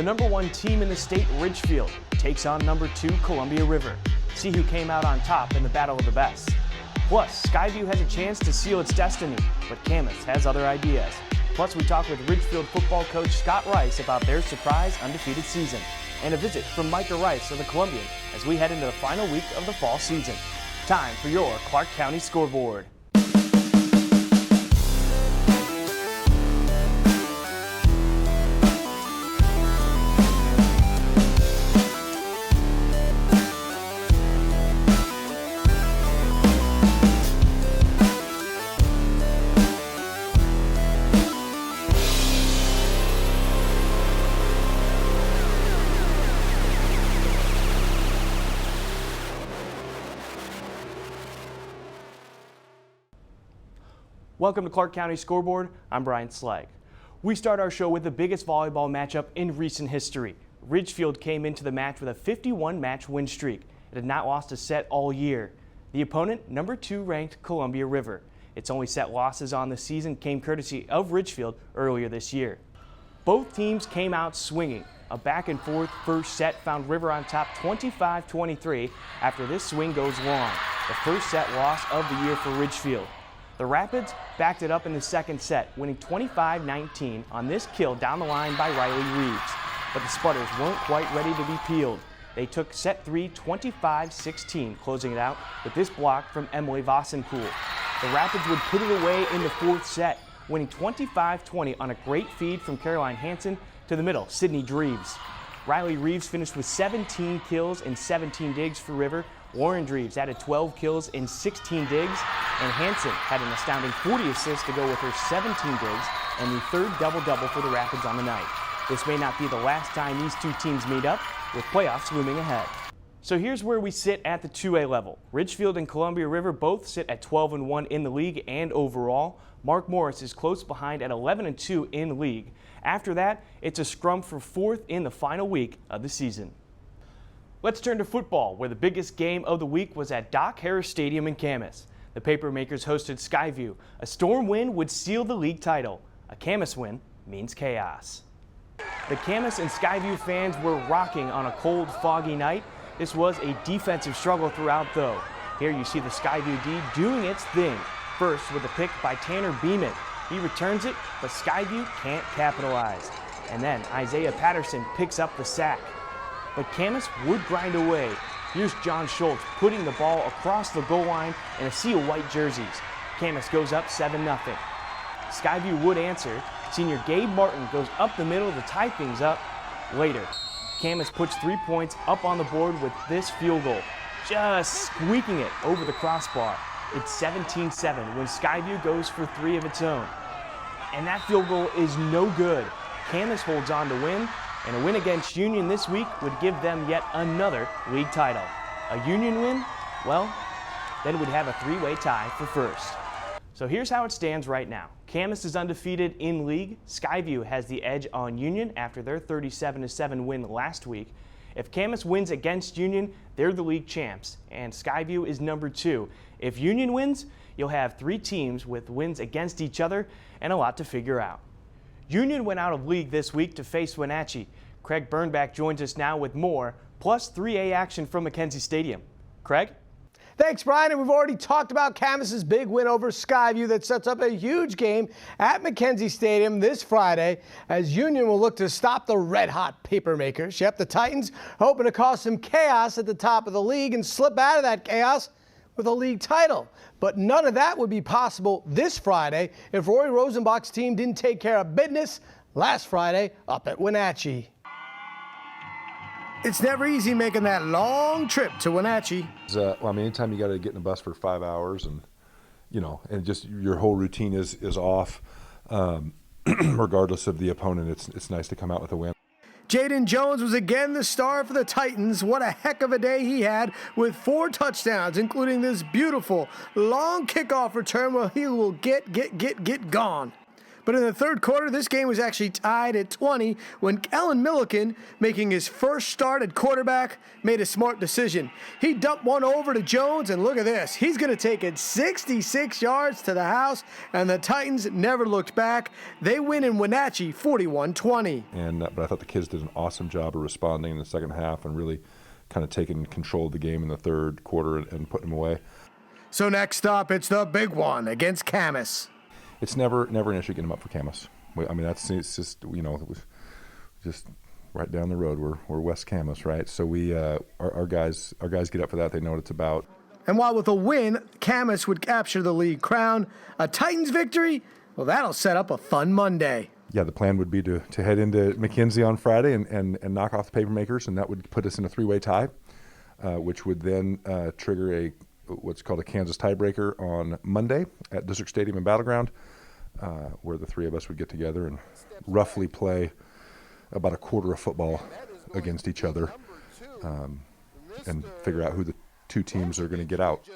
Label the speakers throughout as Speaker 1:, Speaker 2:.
Speaker 1: The #1 team in the state, Ridgefield, takes on #2 Columbia River. See who came out on top in the battle of the best. Plus, Skyview has a chance to seal its destiny, but Camas has other ideas. Plus, we talk with Ridgefield football coach Scott Rice about their surprise undefeated season, and a visit from Micah Rice of the Columbian as we head into the final week of the fall season. Time for your Clark County Scoreboard. Welcome to Clark County Scoreboard. I'm Brian Slag. We start our show with the biggest volleyball matchup in recent history. Ridgefield came into the match with a 51-match win streak. It had not lost a set all year. The opponent, #2 ranked Columbia River. Its only set losses on the season came courtesy of Ridgefield earlier this year. Both teams came out swinging. A back-and-forth first set found River on top 25-23 after this swing goes long. The first set loss of the year for Ridgefield. The Rapids backed it up in the second set, winning 25-19 on this kill down the line by Riley Reeves. But the Spudders weren't quite ready to be peeled. They took set 3 25-16, closing it out with this block from Emily Vossenpool. The Rapids would put it away in the fourth set, winning 25-20 on a great feed from Caroline Hansen to the middle, Sydney Dreves. Riley Reeves finished with 17 kills and 17 digs for River. Lauren Dreves added 12 kills and 16 digs, and Hansen had an astounding 40 assists to go with her 17 digs and the third double-double for the Rapids on the night. This may not be the last time these two teams meet up, with playoffs looming ahead. So here's where we sit at the 2A level. Ridgefield and Columbia River both sit at 12-1 in the league and overall. Mark Morris is close behind at 11-2 in the league. After that, it's a scrum for 4th in the final week of the season. Let's turn to football, where the biggest game of the week was at Doc Harris Stadium in Camas. The Papermakers hosted Skyview. A Storm win would seal the league title. A Camas win means chaos. The Camas and Skyview fans were rocking on a cold, foggy night. This was a defensive struggle throughout, though. Here you see the Skyview D doing its thing. First with a pick by Tanner Beeman. He returns it, but Skyview can't capitalize. And then Isaiah Patterson picks up the sack. But Camas would grind away. Here's John Schultz putting the ball across the goal line in a sea of white jerseys. Camas goes up 7-0. Skyview would answer. Senior Gabe Martin goes up the middle to tie things up. Later, Camas puts 3 points up on the board with this field goal, just squeaking it over the crossbar. It's 17-7 when Skyview goes for 3 of its own. And that field goal is no good. Camas holds on to win, and a win against Union this week would give them yet another league title. A Union win? Well, then we'd have a 3-way tie for first. So here's how it stands right now. Camas is undefeated in league. Skyview has the edge on Union after their 37-7 win last week. If Camas wins against Union, they're the league champs, and Skyview is #2. If Union wins, you'll have 3 teams with wins against each other and a lot to figure out. Union went out of league this week to face Wenatchee. Craig Burnback joins us now with more, plus 3A action from Mackenzie Stadium. Craig?
Speaker 2: Thanks, Brian. And we've already talked about Camas' big win over Skyview that sets up a huge game at Mackenzie Stadium this Friday as Union will look to stop the red-hot Papermakers. Yep, the Titans hoping to cause some chaos at the top of the league and slip out of that chaos with a league title. But none of that would be possible this Friday if Roy Rosenbach's team didn't take care of business last Friday up at Wenatchee. It's never easy making that long trip to Wenatchee.
Speaker 3: Anytime you got to get in a bus for 5 hours and, and just your whole routine is off, regardless of the opponent, it's nice to come out with a win.
Speaker 2: Jaden Jones was again the star for the Titans. What a heck of a day he had with 4 touchdowns, including this beautiful long kickoff return where he will get gone. But in the third quarter, this game was actually tied at 20 when Ellen Milliken, making his first start at quarterback, made a smart decision. He dumped one over to Jones, and look at this. He's going to take it 66 yards to the house, and the Titans never looked back. They win in Wenatchee 41-20.
Speaker 3: But I thought the kids did an awesome job of responding in the second half and really kind of taking control of the game in the third quarter and putting them away.
Speaker 2: So next up, it's the big one against Camas.
Speaker 3: It's never an issue getting them up for Camas. I mean, it's just, it was just right down the road. We're West Camas, right? So our guys get up for that. They know what it's about.
Speaker 2: And while with a win, Camas would capture the league crown, a Titans victory, well, that'll set up a fun Monday.
Speaker 3: Yeah, the plan would be to head into McKenzie on Friday and knock off the Papermakers, and that would put us in a three-way tie, which would then trigger what's called a Kansas tiebreaker on Monday at District Stadium in Battleground, where the three of us would get together and roughly play about a quarter of football against each other and figure out who the two teams are going to get out.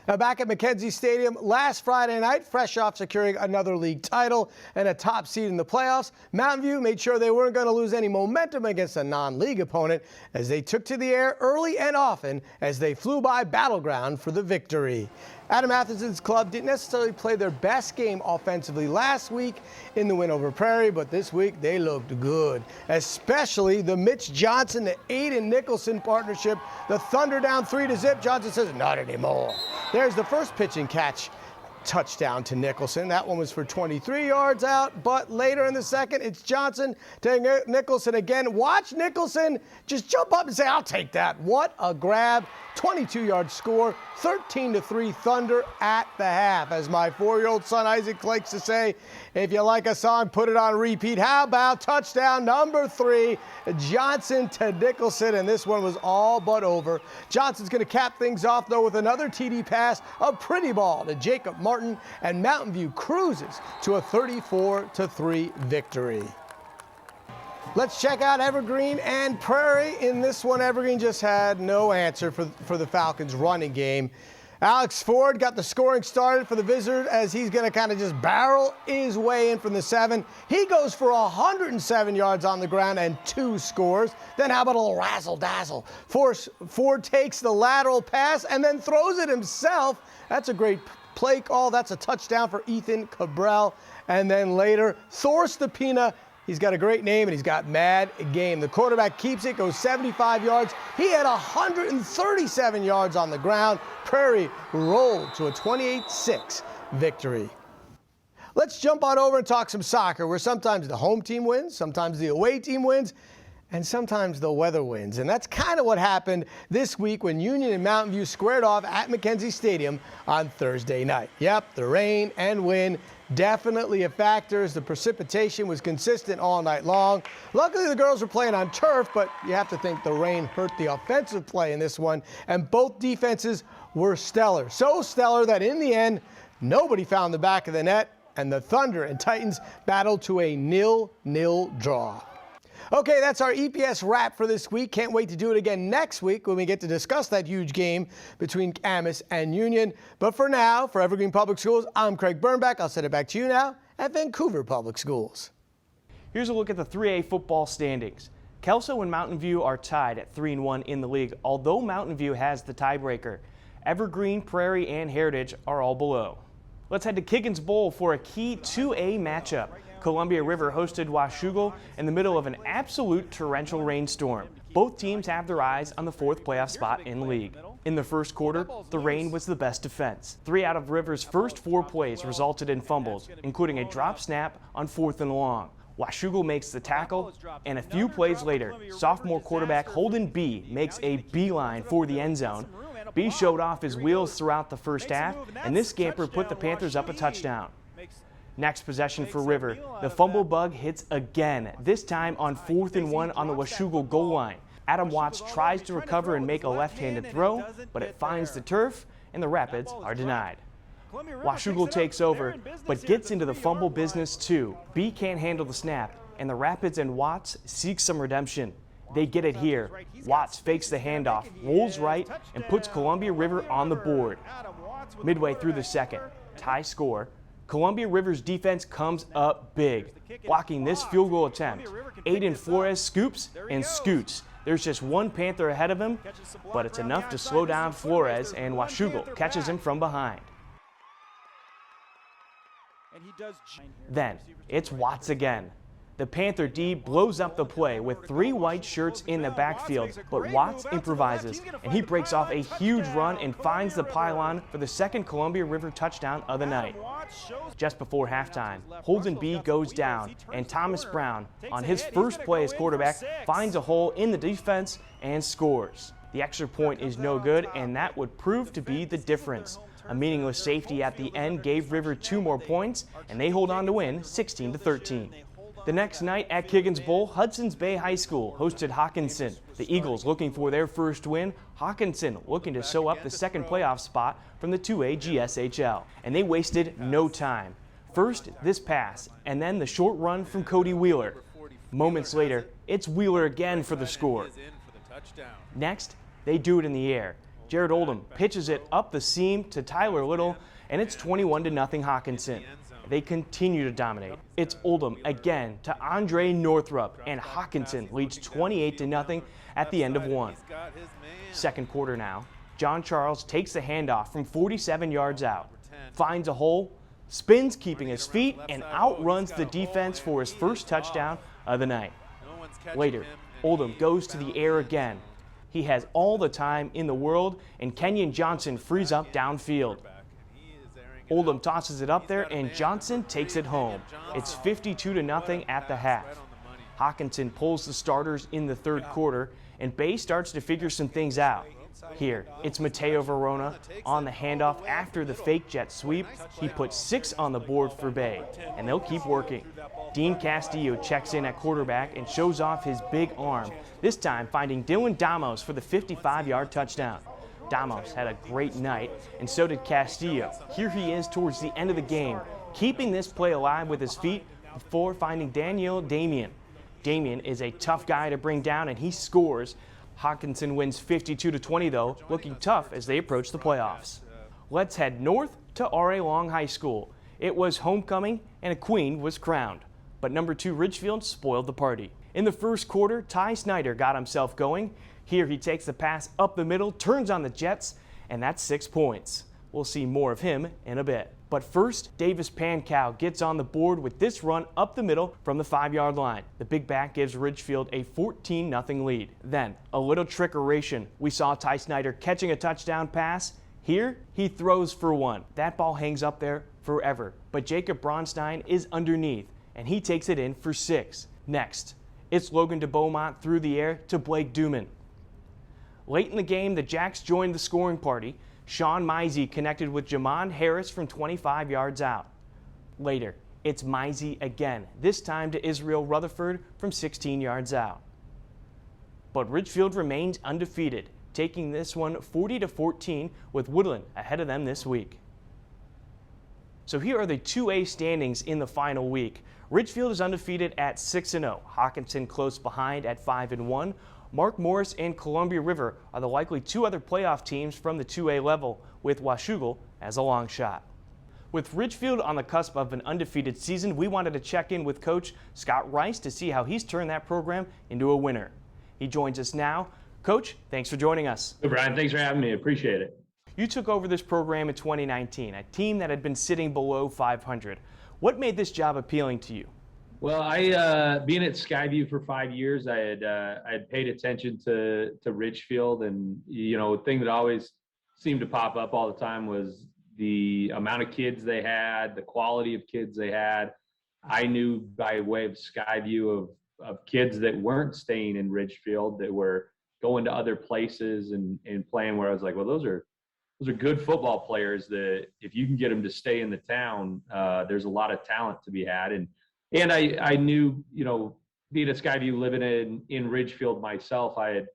Speaker 2: Now back at McKenzie Stadium last Friday night, fresh off securing another league title and a top seed in the playoffs, Mountain View made sure they weren't going to lose any momentum against a non-league opponent as they took to the air early and often as they flew by Battleground for the victory. Adam Athenson's club didn't necessarily play their best game offensively last week in the win over Prairie, but this week they looked good, especially the Mitch Johnson to Aiden Nicholson partnership. The Thunder down 3-0. Johnson says, not anymore. There's the first pitch and catch touchdown to Nicholson. That one was for 23 yards out, but later in the second, it's Johnson to Nicholson again. Watch Nicholson just jump up and say, I'll take that. What a grab. 22-yard score, 13-3 Thunder at the half. As my 4-year-old son Isaac likes to say, if you like a song, put it on repeat. How about touchdown number 3, Johnson to Nicholson, and this one was all but over. Johnson's going to cap things off, though, with another TD pass, a pretty ball to Jacob Martin, and Mountain View cruises to a 34-3 victory. Let's check out Evergreen and Prairie. In this one, Evergreen just had no answer for the Falcons' running game. Alex Ford got the scoring started for the visitors as he's going to kind of just barrel his way in from the 7. He goes for 107 yards on the ground and 2 scores. Then how about a little razzle-dazzle? Ford takes the lateral pass and then throws it himself. That's a great play call. That's a touchdown for Ethan Cabral. And then later, Thor Stepina. He's got a great name, and he's got mad game. The quarterback keeps it, goes 75 yards. He had 137 yards on the ground. Prairie rolled to a 28-6 victory. Let's jump on over and talk some soccer, where sometimes the home team wins, sometimes the away team wins, and sometimes the weather wins. And that's kind of what happened this week when Union and Mountain View squared off at McKenzie Stadium on Thursday night. Yep, the rain and wind definitely a factor as the precipitation was consistent all night long. Luckily, the girls were playing on turf, but you have to think the rain hurt the offensive play in this one, and both defenses were stellar. So stellar that in the end, nobody found the back of the net, and the Thunder and Titans battled to a 0-0 draw. Okay, that's our EPS wrap for this week. Can't wait to do it again next week when we get to discuss that huge game between Camas and Union. But for now, for Evergreen Public Schools, I'm Craig Bernbach. I'll send it back to you now at Vancouver Public Schools.
Speaker 1: Here's a look at the 3A football standings. Kelso and Mountain View are tied at 3-1 in the league, although Mountain View has the tiebreaker. Evergreen, Prairie, and Heritage are all below. Let's head to Kiggins Bowl for a key 2A matchup. Columbia River hosted Washougal in the middle of an absolute torrential rainstorm. Both teams have their eyes on the 4th playoff spot in league. In the first quarter, the rain was the best defense. 3 out of River's first 4 plays resulted in fumbles, including a drop snap on 4th and long. Washougal makes the tackle, and a few plays later, sophomore quarterback Holden B makes a beeline for the end zone. B showed off his wheels throughout the first half, and this scamper put the Panthers up a touchdown. Next possession for River, the fumble bug hits again, this time on 4th and 1 on the Washougal goal line. Adam Watts tries to recover and make a left-handed throw, but it finds the turf, and the Rapids are denied. Washougal takes over, but gets into the fumble business too. B can't handle the snap, and the Rapids and Watts seek some redemption. They get it here. Watts fakes the handoff, rolls right, and puts Columbia River on the board. Midway through the second, tie score, Columbia River's defense comes up big, blocking this field goal attempt. Aiden Flores scoops and scoots. There's just one Panther ahead of him, but it's enough to slow down Flores, and Washougal catches him from behind. Then, it's Watts again. The Panther D blows up the play with 3 white shirts in the backfield, but Watts improvises, and he breaks off a huge run and finds the pylon for the second Columbia River touchdown of the night. Just before halftime, Holden B goes down, and Thomas Brown, on his first play as quarterback, finds a hole in the defense and scores. The extra point is no good, and that would prove to be the difference. A meaningless safety at the end gave River 2 more points, and they hold on to win 16-13. The next night at Kiggins Bowl, Hudson's Bay High School hosted Hawkinson. The Eagles looking for their first win, Hawkinson looking to sew up the second playoff spot from the 2A GSHL. And they wasted no time. First, this pass, and then the short run from Cody Wheeler. Moments later, it's Wheeler again for the score. Next, they do it in the air. Jared Oldham pitches it up the seam to Tyler Little, and it's 21-0 Hawkinson. They continue to dominate. It's Oldham again to Andre Northrup, and Hawkinson leads 28-0 at the end of 1. Second quarter now. John Charles takes the handoff from 47 yards out, finds a hole, spins keeping his feet, and outruns the defense for his first touchdown of the night. Later, Oldham goes to the air again. He has all the time in the world, and Kenyon Johnson frees up downfield. Oldham tosses it up there, and Johnson takes it home. It's 52-0 at the half. Hawkinson pulls the starters in the third quarter, and Bay starts to figure some things out. Here, it's Mateo Verona on the handoff after the fake jet sweep. He puts 6 on the board for Bay, and they'll keep working. Dean Castillo checks in at quarterback and shows off his big arm, this time finding Dylan Damos for the 55-yard touchdown. Damos had a great night, and so did Castillo. Here he is towards the end of the game, keeping this play alive with his feet before finding Daniel Damien. Damien is a tough guy to bring down, and he scores. Hawkinson wins 52-20 though, looking tough as they approach the playoffs. Let's head north to R.A. Long High School. It was homecoming, and a queen was crowned. But number 2 Ridgefield spoiled the party. In the first quarter, Ty Snyder got himself going. Here he takes the pass up the middle, turns on the Jets, and that's 6 points. We'll see more of him in a bit. But first, Davis Pankow gets on the board with this run up the middle from the 5-yard line. The big back gives Ridgefield a 14-0 lead. Then, a little trickeration. We saw Ty Snyder catching a touchdown pass. Here, he throws for 1. That ball hangs up there forever. But Jacob Bronstein is underneath, and he takes it in for 6. Next, it's Logan DeBeaumont through the air to Blake Duman. Late in the game, the Jacks joined the scoring party. Sean Mizey connected with Jamon Harris from 25 yards out. Later, it's Mizey again, this time to Israel Rutherford from 16 yards out. But Ridgefield remains undefeated, taking this one 40-14 with Woodland ahead of them this week. So here are the 2A standings in the final week. Ridgefield is undefeated at 6-0. Hawkinson close behind at 5-1. Mark Morris and Columbia River are the likely 2 other playoff teams from the 2A level, with Washougal as a long shot. With Ridgefield on the cusp of an undefeated season, we wanted to check in with Coach Scott Rice to see how he's turned that program into a winner. He joins us now. Coach, thanks for joining us.
Speaker 4: Hey, Brian, thanks for having me. Appreciate it.
Speaker 1: You took over this program in 2019, a team that had been sitting below 500. What made this job appealing to you?
Speaker 4: Well, being at Skyview for 5 years, I had paid attention to Ridgefield, and the thing that always seemed to pop up all the time was the amount of kids they had, the quality of kids they had. I knew by way of Skyview of kids that weren't staying in Ridgefield, that were going to other places and playing, where I was like, well, those are good football players that if you can get them to stay in the town, there's a lot of talent to be had. And I knew, being at Skyview, living in Ridgefield myself, I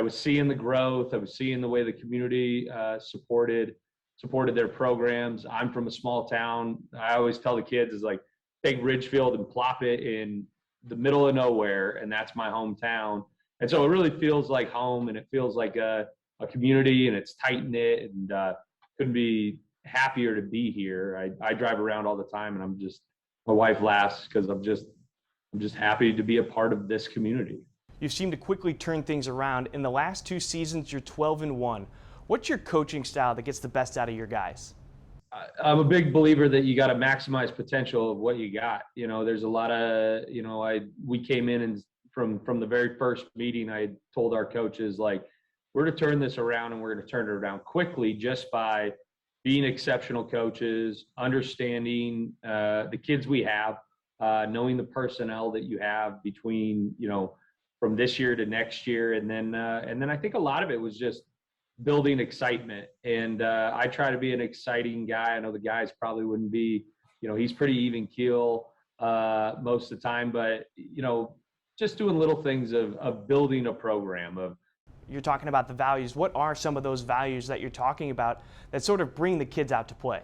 Speaker 4: was seeing the growth. I was seeing the way the community supported their programs. I'm from a small town. I always tell the kids is like, take Ridgefield and plop it in the middle of nowhere, and that's my hometown. And so it really feels like home, and it feels like a community, and it's tight knit, and couldn't be happier to be here. I drive around all the time, and my wife laughs because I'm just happy to be a part of this community.
Speaker 1: You seem to quickly turn things around. In the last 2 seasons, you're 12-1. What's your coaching style that gets the best out of your guys?
Speaker 4: I'm a big believer that you got to maximize potential of what you got. There's a lot of, we came in and from the very first meeting, I told our coaches, like, we're to turn this around, and we're going to turn it around quickly just by being exceptional coaches, understanding the kids we have, knowing the personnel that you have between, from this year to next year. And then I think a lot of it was just building excitement. And I try to be an exciting guy. I know the guys probably wouldn't be, he's pretty even keel most of the time, but, just doing little things of building a program of.
Speaker 1: You're talking about the values. What are some of those values that you're talking about that sort of bring the kids out to play?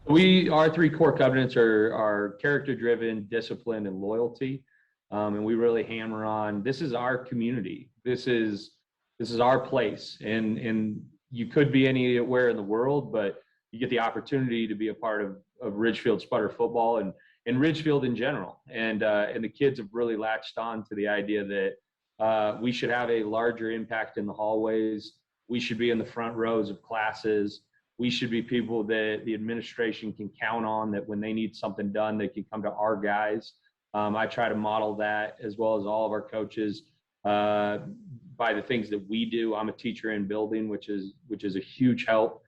Speaker 4: Our 3 core covenants are character-driven, discipline, and loyalty. And we really hammer on, this is our community. This is our place. And you could be anywhere in the world, but you get the opportunity to be a part of Ridgefield Sputter football and Ridgefield in general. And the kids have really latched on to the idea that we should have a larger impact in the hallways. We should be in the front rows of classes. We should be people that the administration can count on, that when they need something done, they can come to our guys. I try to model that, as well as all of our coaches, by the things that we do. I'm a teacher in building, which is a huge help.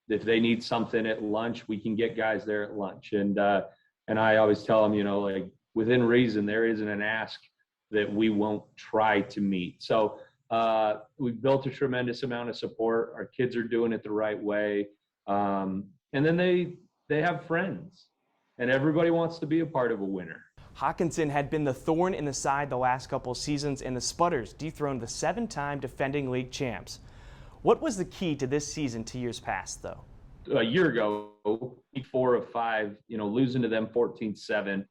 Speaker 4: If they need something at lunch, we can get guys there at lunch. And I always tell them, like, within reason, there isn't an ask that we won't try to meet. So we've built a tremendous amount of support. Our kids are doing it the right way. And then they have friends, and everybody wants to be a part of a winner.
Speaker 1: Hawkinson had been the thorn in the side the last couple of seasons, and the Sputters dethroned the 7-time defending league champs. What was the key to this season to years past, though?
Speaker 4: A year ago, 4 of 5, losing to them 14-7.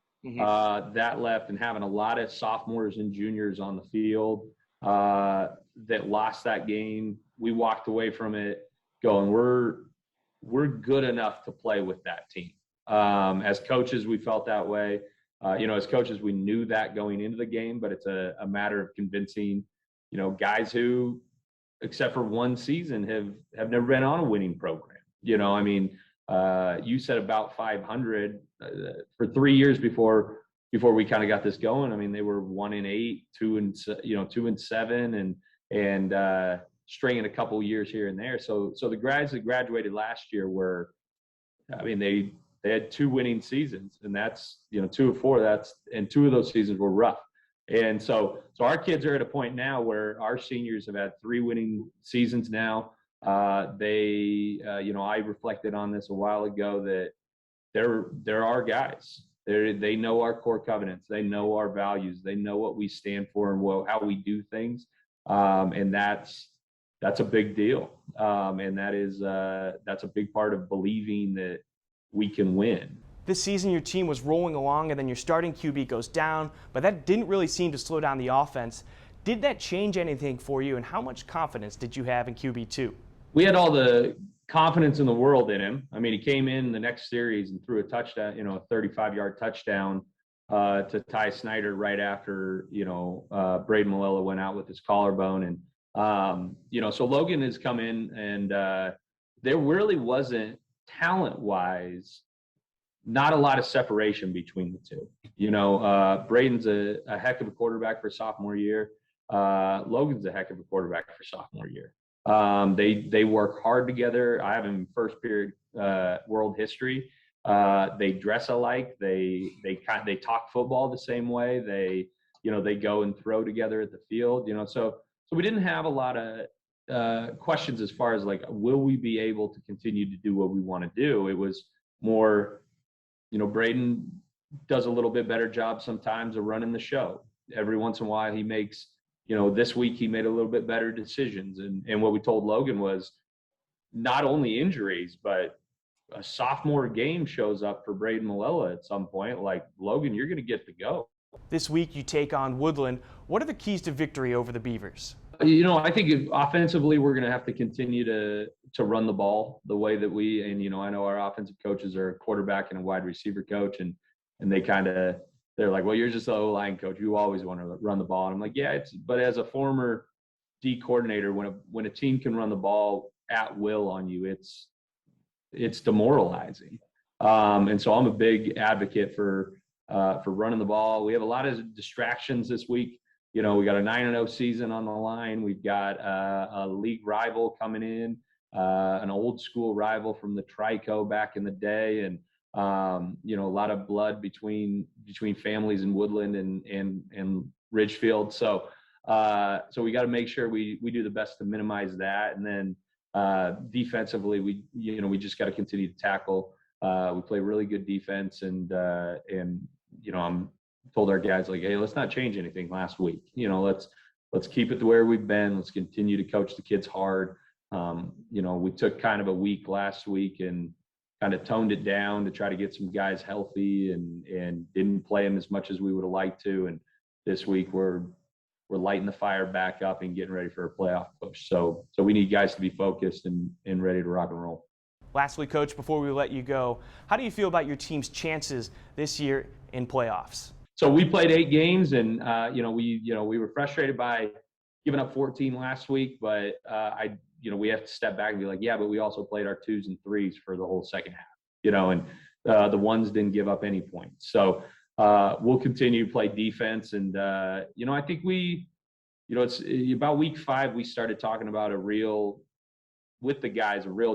Speaker 4: That left, and having a lot of sophomores and juniors on the field that lost that game. We walked away from it going, we're good enough to play with that team. As coaches, we felt that way. As coaches, we knew that going into the game, but it's a matter of convincing, guys who, except for one season, have never been on a winning program. You said about 500 for 3 years before we kind of got this going. I mean, they were 1-8, 2-7, and stringing a couple years here and there. So the guys that graduated last year they had 2 winning seasons, and that's 2 of 4. And 2 of those seasons were rough. And so our kids are at a point now where our seniors have had 3 winning seasons now. I reflected on this a while ago, that they're our guys. They know our core covenants. They know our values. They know what we stand for and how we do things. And that's a big deal. And that's a big part of believing that we can win.
Speaker 1: This season, your team was rolling along, and then your starting QB goes down, but that didn't really seem to slow down the offense. Did that change anything for you, and how much confidence did you have in QB2?
Speaker 4: We had all the confidence in the world in him. I mean, he came in the next series and threw a touchdown, a 35-yard touchdown to Ty Snyder right after, Braden Malilla went out with his collarbone. And, so Logan has come in, and there really wasn't, talent-wise, not a lot of separation between the two. Braden's a heck of a quarterback for sophomore year. Logan's a heck of a quarterback for sophomore year. They work hard together. I have him in first period world history. They dress alike. They talk football the same way. They go and throw together at the field. So we didn't have a lot of questions as far as, like, will we be able to continue to do what we want to do? It was more, Braden does a little bit better job sometimes of running the show. Every once in a while he makes, this week he made a little bit better decisions. And what we told Logan was, not only injuries, but a sophomore game shows up for Braden Malilla at some point. Like, Logan, you're going to get to go.
Speaker 1: This week you take on Woodland. What are the keys to victory over the Beavers?
Speaker 4: I think offensively, we're going to have to continue to run the ball the way that I know our offensive coaches are a quarterback and a wide receiver coach, and they're like, well, you're just the O-line coach. You always want to run the ball. And I'm like, yeah, but as a former D coordinator, when a team can run the ball at will on you, it's demoralizing. And so I'm a big advocate for running the ball. We have a lot of distractions this week. We got a 9-0 season on the line. We've got a league rival coming in, an old school rival from the Trico back in the day, and a lot of blood between families in Woodland and Ridgefield. So we got to make sure we do the best to minimize that. And then defensively, we just got to continue to tackle. We play really good defense, and I'm told our guys, like, hey, let's not change anything last week. Let's keep it to where we've been. Let's continue to coach the kids hard. We took kind of a week last week and kind of toned it down to try to get some guys healthy, and didn't play them as much as we would have liked to. And this week we're lighting the fire back up and getting ready for a playoff push. So we need guys to be focused and ready to rock and roll.
Speaker 1: Lastly, Coach, before we let you go, how do you feel about your team's chances this year in playoffs?
Speaker 4: So we played 8 games, and we were frustrated by giving up 14 last week, but we have to step back and be like, yeah, but we also played our 2s and 3s for the whole second half, and the 1s didn't give up any points. So we'll continue to play defense, and I think it's about week 5 we started talking about a real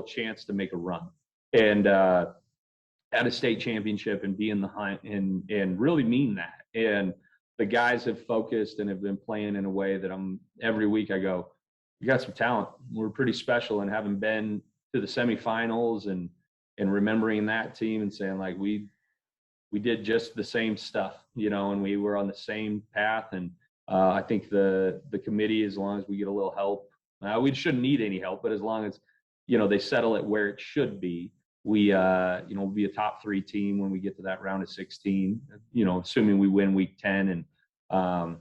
Speaker 4: chance to make a run, and at a state championship and be in the hunt, and really mean that. And the guys have focused and have been playing in a way that every week I go, we got some talent. We're pretty special, and having been to the semifinals and remembering that team and saying, like, we did just the same stuff, and we were on the same path. And I think the committee, as long as we get a little help, we shouldn't need any help, but as long as, they settle it where it should be, we'll be a top 3 team when we get to that round of 16, assuming we win week 10, and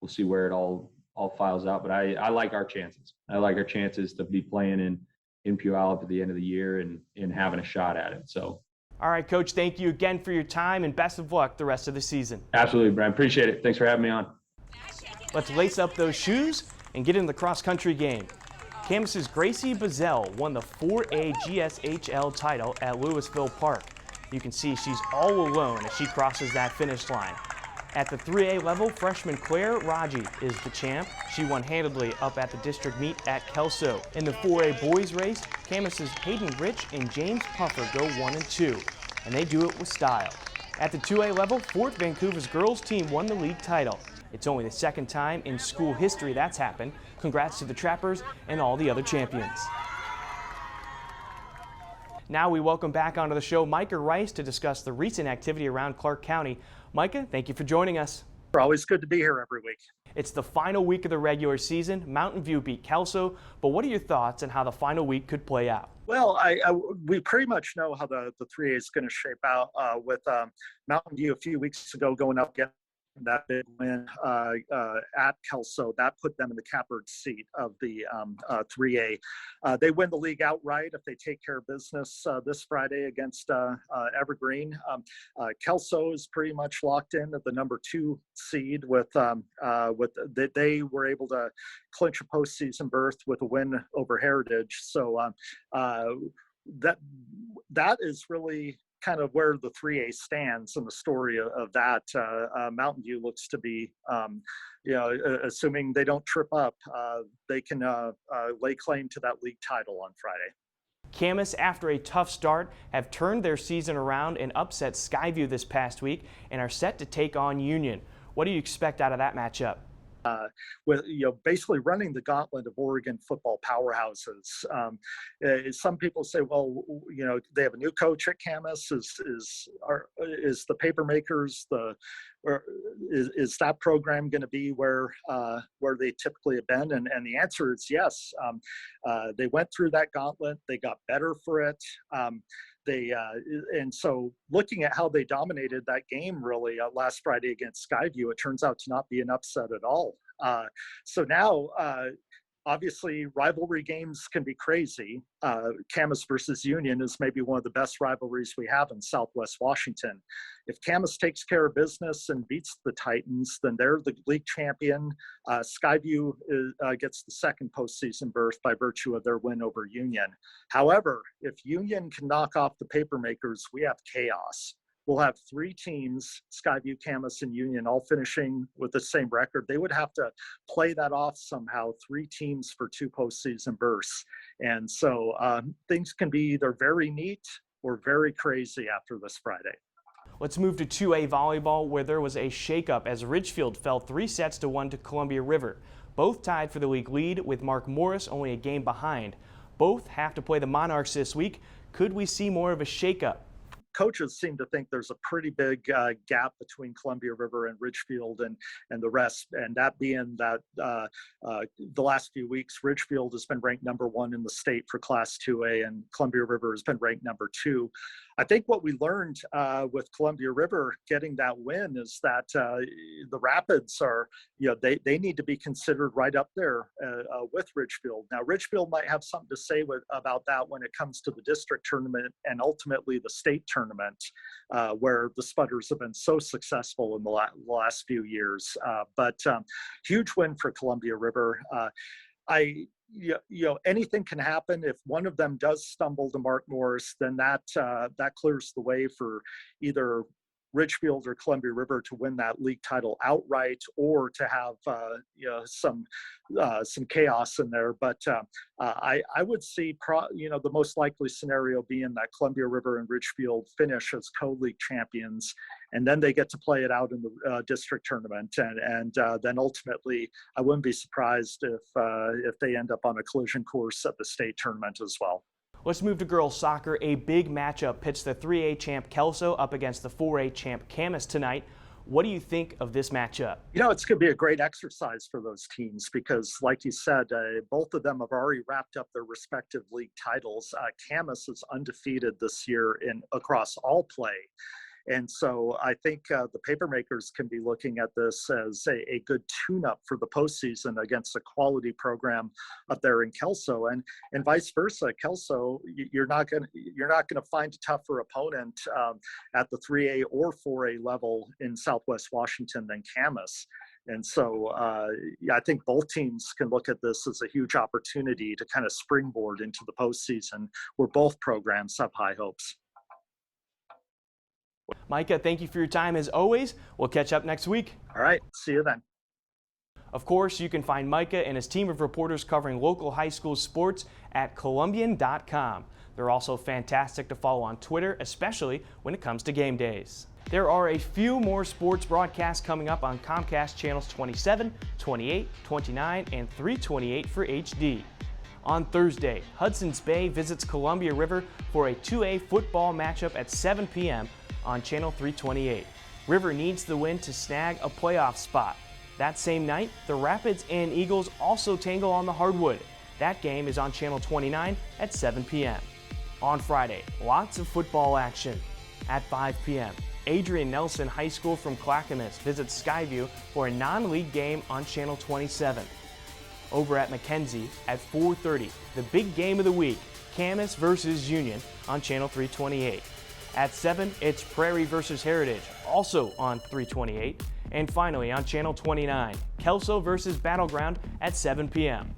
Speaker 4: we'll see where it all files out. But I like our chances. I like our chances to be playing in Puyallup at the end of the year and having a shot at it. So.
Speaker 1: All right, Coach, thank you again for your time, and best of luck the rest of the season.
Speaker 4: Absolutely, Brian. Appreciate it. Thanks for having me on.
Speaker 1: Let's lace up those shoes and get in the cross-country game. Camas's Gracie Bazell won the 4A GSHL title at Louisville Park. You can see she's all alone as she crosses that finish line. At the 3A level, freshman Claire Raji is the champ. She won handedly up at the district meet at Kelso. In the 4A boys race, Camas's Hayden Rich and James Puffer go 1 and 2, and they do it with style. At the 2A level, 4th Vancouver's girls team won the league title. It's only the 2nd time in school history that's happened. Congrats to the Trappers and all the other champions. Now we welcome back onto the show Micah Rice to discuss the recent activity around Clark County. Micah, thank you for joining us.
Speaker 5: Always good to be here every week.
Speaker 1: It's the final week of the regular season. Mountain View beat Kelso, but what are your thoughts on how the final week could play out?
Speaker 5: Well, we pretty much know how the 3A is going to shape out with Mountain View a few weeks ago going up against that big win at Kelso. That put them in the catbird seat of the 3A. They win the league outright if they take care of business this Friday against Evergreen. Kelso is pretty much locked in at the number 2 seed with they were able to clinch a postseason berth with a win over Heritage. So that is really kind of where the 3A stands in the story of that. Mountain View looks to be, assuming they don't trip up, they can lay claim to that league title on Friday.
Speaker 1: Camas, after a tough start, have turned their season around and upset Skyview this past week and are set to take on Union. What do you expect out of that matchup?
Speaker 5: With basically running the gauntlet of Oregon football powerhouses. Some people say, well, they have a new coach at Camas. Is the Papermakers is that program going to be where they typically have been? And the answer is yes. They went through that gauntlet. They got better for it. And so looking at how they dominated that game really last Friday against Skyview, it turns out to not be an upset at all. So now, obviously, rivalry games can be crazy. Camas versus Union is maybe one of the best rivalries we have in Southwest Washington. If Camas takes care of business and beats the Titans, then they're the league champion. Skyview gets the second postseason berth by virtue of their win over Union. However, if Union can knock off the Papermakers, we have chaos. We'll have three teams, Skyview, Camas, and Union, all finishing with the same record. They would have to play that off somehow, three teams for two postseason berths. And so things can be either very neat or very crazy after this Friday.
Speaker 1: Let's move to 2A volleyball, where there was a shakeup as Ridgefield fell 3-1 to Columbia River. Both tied for the league lead, with Mark Morris only a game behind. Both have to play the Monarchs this week. Could we see more of a shakeup?
Speaker 5: Coaches seem to think there's a pretty big gap between Columbia River and Ridgefield and the rest, and that being that the last few weeks, Ridgefield has been ranked #1 in the state for Class 2A, and Columbia River has been ranked #2. I think what we learned with Columbia River getting that win is that the Rapids are, they need to be considered right up there with Ridgefield. Now, Ridgefield might have something to say about that when it comes to the district tournament and ultimately the state tournament, where the Spudders have been so successful in the last few years. But huge win for Columbia River. Anything can happen. If one of them does stumble to Mark Morris, then that clears the way for either Ridgefield or Columbia River to win that league title outright, or to have some chaos in there. But I would see the most likely scenario being that Columbia River and Ridgefield finish as co-league champions, and then they get to play it out in the district tournament, and then ultimately I wouldn't be surprised if they end up on a collision course at the state tournament as well.
Speaker 1: Let's move to girls soccer. A big matchup pits the 3A champ Kelso up against the 4A champ Camas tonight. What do you think of this matchup?
Speaker 5: It's going to be a great exercise for those teams because, like you said, both of them have already wrapped up their respective league titles. Camas is undefeated this year across all play. And so I think the Papermakers can be looking at this as a good tune-up for the postseason against a quality program up there in Kelso, and vice versa. Kelso, you're not going to find a tougher opponent at the 3A or 4A level in Southwest Washington than Camas. And so I think both teams can look at this as a huge opportunity to kind of springboard into the postseason, where both programs have high hopes.
Speaker 1: Micah, thank you for your time as always. We'll catch up next week.
Speaker 5: All right, see you then.
Speaker 1: Of course, you can find Micah and his team of reporters covering local high school sports at Columbian.com. They're also fantastic to follow on Twitter, especially when it comes to game days. There are a few more sports broadcasts coming up on Comcast channels 27, 28, 29, and 328 for HD. On Thursday, Hudson's Bay visits Columbia River for a 2A football matchup at 7 p.m. on Channel 328. River needs the win to snag a playoff spot. That same night, the Rapids and Eagles also tangle on the hardwood. That game is on Channel 29 at 7 p.m. On Friday, lots of football action. At 5 p.m., Adrian Nelson High School from Clackamas visits Skyview for a non-league game on Channel 27. Over at Mackenzie at 4:30, the big game of the week, Camas versus Union on Channel 328. At 7, it's Prairie versus Heritage, also on 328. And finally, on Channel 29, Kelso versus Battleground at 7 p.m.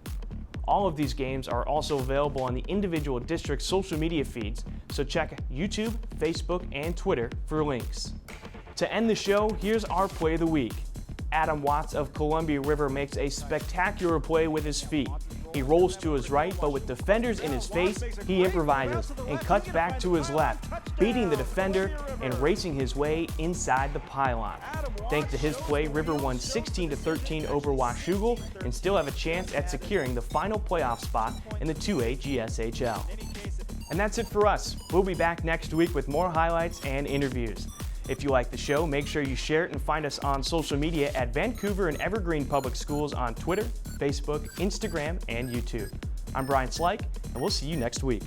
Speaker 1: All of these games are also available on the individual district social media feeds, so check YouTube, Facebook, and Twitter for links. To end the show, here's our play of the week. Adam Watts of Columbia River makes a spectacular play with his feet. He rolls to his right, but with defenders in his face, he improvises and cuts back to his left, beating the defender and racing his way inside the pylon. Thanks to his play, River won 16-13 over Washougal and still have a chance at securing the final playoff spot in the 2A GSHL. And that's it for us. We'll be back next week with more highlights and interviews. If you like the show, make sure you share it and find us on social media at Vancouver and Evergreen Public Schools on Twitter, Facebook, Instagram, and YouTube. I'm Brian Slike, and we'll see you next week.